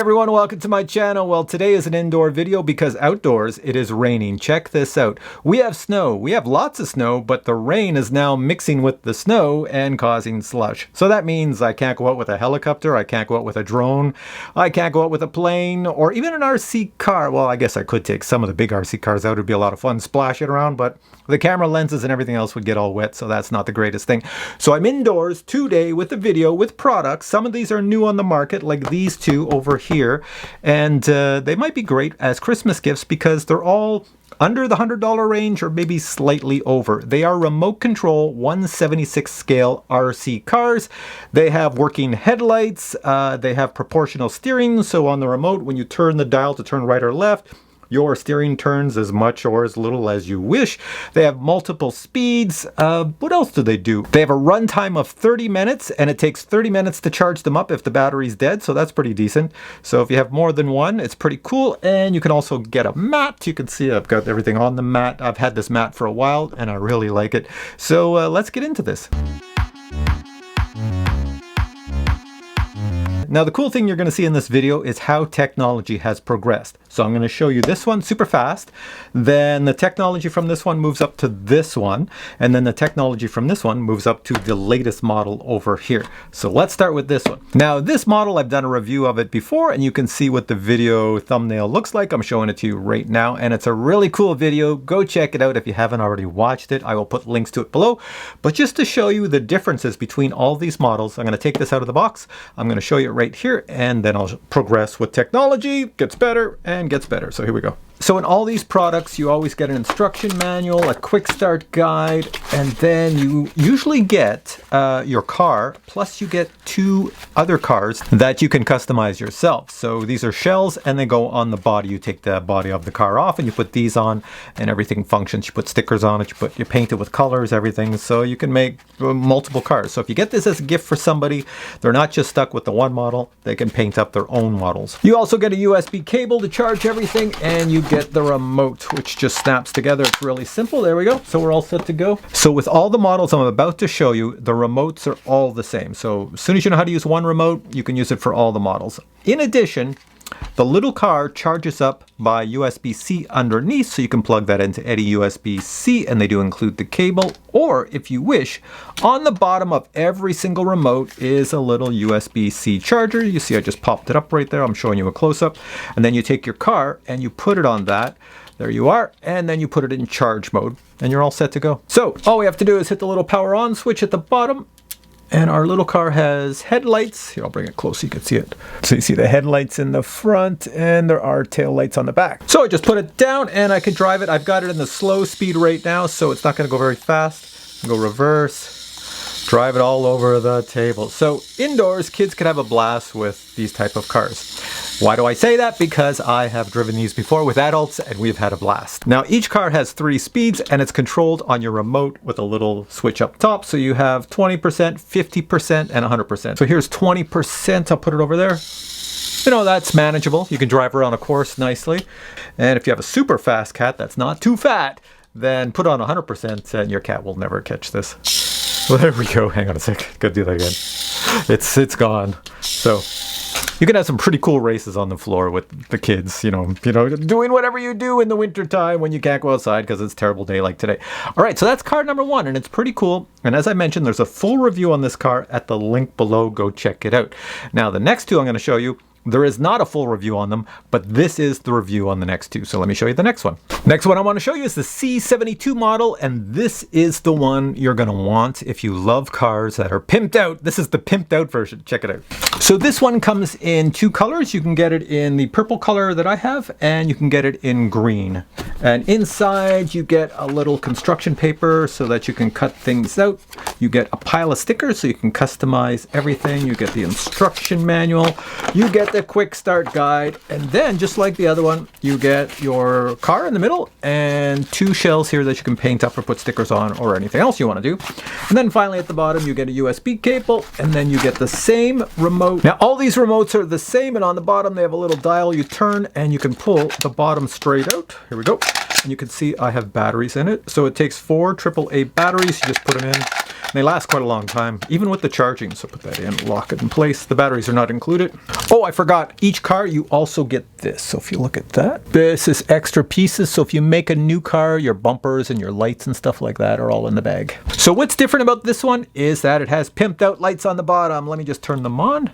everyone, welcome to my channel. Well, today is an indoor video because outdoors it is raining. Check this out. We have snow. We have lots of snow, but the rain is now mixing with the snow and causing slush. So that means I can't go out with a helicopter, I can't go out with a drone, I can't go out with a plane, or even an RC car. Well, I guess I could take some of the big RC cars out. It'd be a lot of fun splashing around, but the camera lenses and everything else would get all wet, so that's not the greatest thing. So I'm indoors today with a video with products. Some of these are new on the market, like these two over here, and they might be great as Christmas gifts because they're all under the $100 range or maybe slightly over. They are remote control 1/76 scale RC cars. They have working headlights. They have proportional steering, so on the remote when you turn the dial to turn right or left, your steering turns as much or as little as you wish. They have multiple speeds. What else do? They have a runtime of 30 minutes, and it takes 30 minutes to charge them up if the battery's dead, so that's pretty decent. So if you have more than one, it's pretty cool. And you can also get a mat. You can see I've got everything on the mat. I've had this mat for a while, and I really like it. So let's get into this. Now, the cool thing you're going to see in this video is how technology has progressed. So I'm going to show you this one super fast. Then the technology from this one moves up to this one. And then the technology from this one moves up to the latest model over here. So let's start with this one. Now, this model, I've done a review of it before, and you can see what the video thumbnail looks like. I'm showing it to you right now, and it's a really cool video. Go check it out if you haven't already watched it. I will put links to it below. But just to show you the differences between all these models, I'm going to take this out of the box. I'm going to show you it right here, and then I'll progress with technology. Gets better and gets better. So here we go. So in all these products, you always get an instruction manual, a quick start guide, and then you usually get your car, plus you get two other cars that you can customize yourself. So these are shells, and they go on the body. You take the body of the car off, and you put these on, and everything functions. You put stickers on it, you paint it with colors, everything. So you can make multiple cars. So if you get this as a gift for somebody, they're not just stuck with the one model. They can paint up their own models. You also get a USB cable to charge everything, and you get the remote, which just snaps together. It's really simple. There we go. So we're all set to go. So with all the models I'm about to show you, the remotes are all the same. So as soon as you know how to use one remote, you can use it for all the models. In addition, the little car charges up by USB-C underneath, so you can plug that into any USB-C, and they do include the cable. Or if you wish, on the bottom of every single remote is a little USB-C charger. You see I just popped it up right there. I'm showing you a close-up. And then you take your car and you put it on that. There you are. And then you put it in charge mode and you're all set to go. So all we have to do is hit the little power on switch at the bottom. And our little car has headlights. Here, I'll bring it close so you can see it. So you see the headlights in the front, and there are tail lights on the back. So I just put it down and I can drive it. I've got it in the slow speed right now, so it's not going to go very fast. Go reverse, drive it all over the table. So indoors, kids could have a blast with these type of cars. Why do I say that? Because I have driven these before with adults and we've had a blast. Now each car has 3 speeds and it's controlled on your remote with a little switch up top. So you have 20%, 50%, and 100%. So here's 20%. I'll put it over there. You know, that's manageable. You can drive around a course nicely. And if you have a super fast cat that's not too fat, then put on 100% and your cat will never catch this. Well, there we go. Hang on a sec. Gotta do that again. It's gone. So you can have some pretty cool races on the floor with the kids, you know, doing whatever you do in the winter time when you can't go outside because it's a terrible day like today. All right, so that's car number 1, and it's pretty cool. And as I mentioned, there's a full review on this car at the link below. Go check it out. Now, the next two I'm going to show you, there is not a full review on them, but this is the review on the next two. So let me show you the next one. Next one I want to show you is the C72 model, and this is the one you're going to want if you love cars that are pimped out. This is the pimped out version. Check it out. So this one comes in 2 colors. You can get it in the purple color that I have, and you can get it in green. And inside you get a little construction paper so that you can cut things out. You get a pile of stickers so you can customize everything. You get the instruction manual. You get the quick start guide, and then just like the other one, you get your car in the middle and 2 shells here that you can paint up or put stickers on or anything else you want to do. And then finally at the bottom you get a USB cable, and then you get the same remote. Now all these remotes are the same, and on the bottom they have a little dial you turn and you can pull the bottom straight out. Here we go. And you can see I have batteries in it. So it takes 4 AAA batteries. You just put them in. They last quite a long time, even with the charging. So put that in, lock it in place. The batteries are not included. Oh, I forgot. Each car, you also get this. So if you look at that, this is extra pieces. So if you make a new car, your bumpers and your lights and stuff like that are all in the bag. So what's different about this one is that it has pimped out lights on the bottom. Let me just turn them on.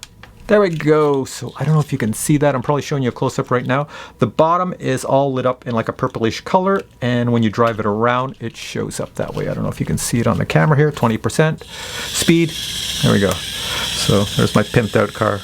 There we go. So I don't know if you can see that. I'm probably showing you a close-up right now. The bottom is all lit up in like a purplish color, and when you drive it around, it shows up that way. I don't know if you can see it on the camera here. 20% speed. There we go. So there's my pimped out car.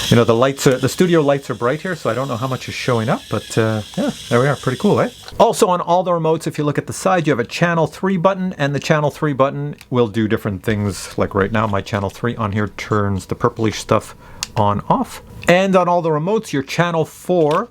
You know, the studio lights are bright here, so I don't know how much is showing up, but yeah, there we are. Pretty cool, eh? Also on all the remotes, if you look at the side, you have a channel 3 button, and the channel 3 button will do different things. Like right now, my channel 3 on here turns the purplish stuff on off. And on all the remotes, your channel 4,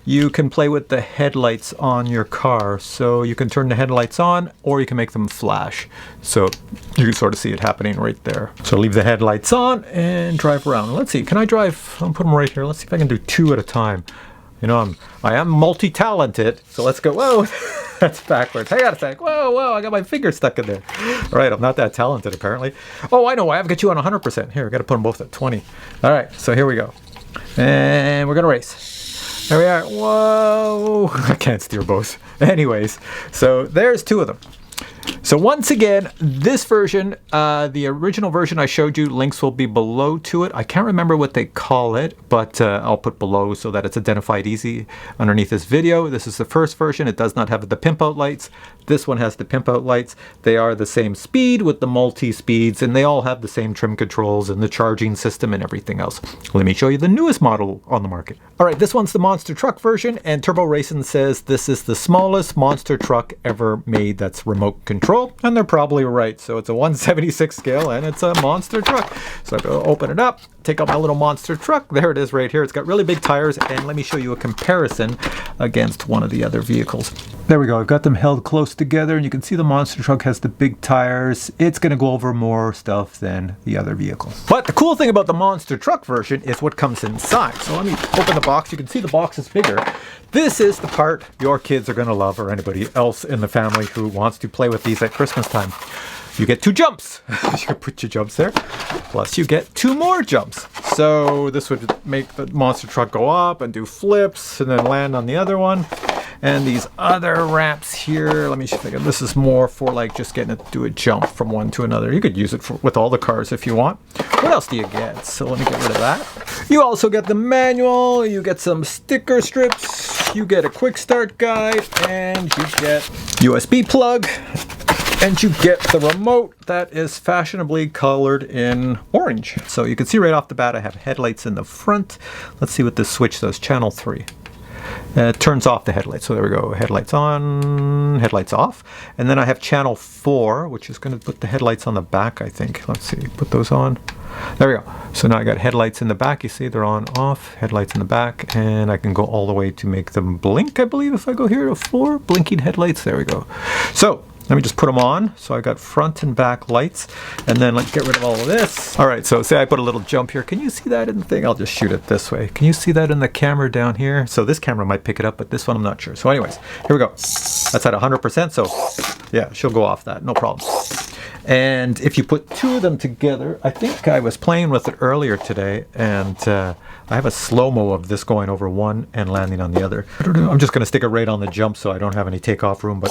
you can play with the headlights on your car. So you can turn the headlights on, or you can make them flash. So you can sort of see it happening right there. So leave the headlights on and drive around. Let's see, can I drive? I'll put them right here. Let's see if I can do 2 at a time. You know, I am multi-talented. So let's go. Whoa, that's backwards. Hang on a sec. Whoa, I got my finger stuck in there. All right, I'm not that talented apparently. Oh, I know, I have to get you on 100%. Here, I got to put them both at 20. All right, so here we go. And we're gonna race. There we are. Whoa! I can't steer both. Anyways, so there's 2 of them. So once again, this version, the original version I showed you, links will be below to it. I can't remember what they call it, but I'll put below so that it's identified easy underneath this video. This is the first version. It does not have the pimp out lights. This one has the pimp out lights. They are the same speed with the multi-speeds, and they all have the same trim controls and the charging system and everything else. Let me show you the newest model on the market. All right, this one's the monster truck version, and Turbo Racing says this is the smallest monster truck ever made that's remote control, and they're probably right. So it's a 1/76 scale, and it's a monster truck. So I go open it up, take out my little monster truck. There it is right here. It's got really big tires, and let me show you a comparison against one of the other vehicles. There we go. I've got them held close together, and you can see the monster truck has the big tires. It's going to go over more stuff than the other vehicles. But the cool thing about the monster truck version is what comes inside. So let me open the box. You can see the box is bigger. This is the part your kids are going to love, or anybody else in the family who wants to play with these at Christmas time. You get 2 jumps. You can put your jumps there. Plus you get 2 more jumps. So this would make the monster truck go up and do flips and then land on the other one. And these other ramps here, let me see if I can, this is more for like just getting it to do a jump from one to another. You could use it with all the cars if you want. What else do you get? So let me get rid of that. You also get the manual, you get some sticker strips, you get a quick start guide, and you get USB plug, and you get the remote that is fashionably colored in orange. So you can see right off the bat I have headlights in the front. Let's see what this switch does, channel 3. It turns off the headlights. So there we go. Headlights on, headlights off. And then I have channel 4, which is going to put the headlights on the back, I think. Let's see, put those on. There we go. So now I got headlights in the back. You see they're on, off, headlights in the back. And I can go all the way to make them blink, I believe, if I go here to 4. Blinking headlights. There we go. So let me just put them on. So I got front and back lights, and then let's get rid of all of this. All right, so say I put a little jump here. Can you see that in the thing? I'll just shoot it this way. Can you see that in the camera down here? So this camera might pick it up, but this one I'm not sure. So anyways, here we go. That's at 100%, so yeah, she'll go off that, no problem. And if you put 2 of them together, I think I was playing with it earlier today, and I have a slow-mo of this going over one and landing on the other. I'm just gonna stick it right on the jump so I don't have any takeoff room, but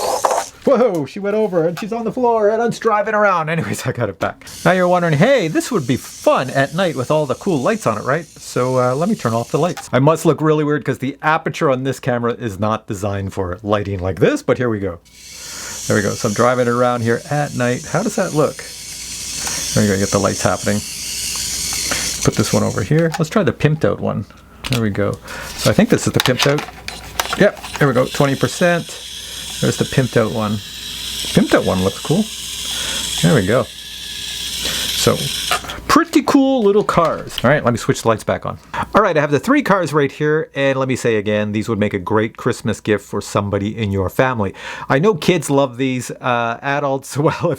whoa, she went over and she's on the floor and I'm driving around. Anyways, I got it back. Now you're wondering, hey, this would be fun at night with all the cool lights on it, right? So let me turn off the lights. I must look really weird because the aperture on this camera is not designed for lighting like this, but here we go. There we go. So I'm driving around here at night. How does that look? There you go, you get the lights happening. Put this one over here. Let's try the pimped out one. There we go. So I think this is the pimped out. Yep, here we go, 20%. There's the pimped out one. Pimped out one looks cool. There we go. So, pretty cool little cars. All right, let me switch the lights back on. All right, I have the 3 cars right here, and let me say again, these would make a great Christmas gift for somebody in your family. I know kids love these. Adults, well,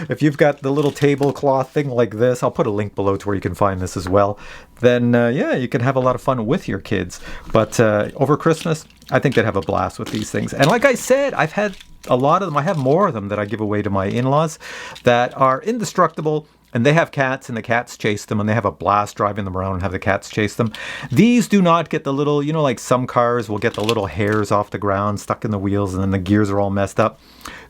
if you've got the little tablecloth thing like this, I'll put a link below to where you can find this as well, then yeah, you can have a lot of fun with your kids. But over Christmas, I think they'd have a blast with these things. And like I said, I've had a lot of them, I have more of them that I give away to my in-laws that are indestructible. And they have cats, and the cats chase them, and they have a blast driving them around and have the cats chase them. These do not get the little, you know, like some cars will get the little hairs off the ground stuck in the wheels, and then the gears are all messed up.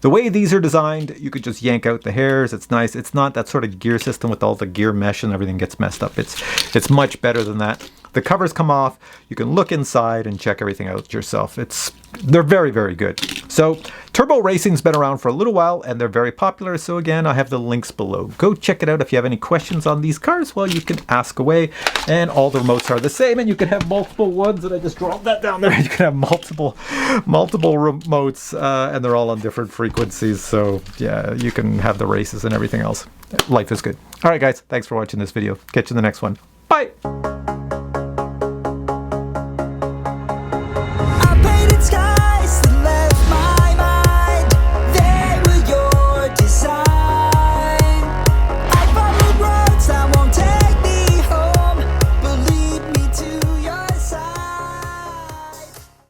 The way these are designed, you could just yank out the hairs. It's nice. It's not that sort of gear system with all the gear mesh and everything gets messed up. It's much better than that. The covers come off. You can look inside and check everything out yourself. They're very, very good. So turbo racing's been around for a little while, and they're very popular. So again, I have the links below. Go check it out. If you have any questions on these cars, well, you can ask away. And all the remotes are the same, and you can have multiple ones. And I just dropped that down there. You can have multiple remotes, and they're all on different frequencies. So yeah, you can have the races and everything else. Life is good. All right, guys. Thanks for watching this video. Catch you in the next one. Bye.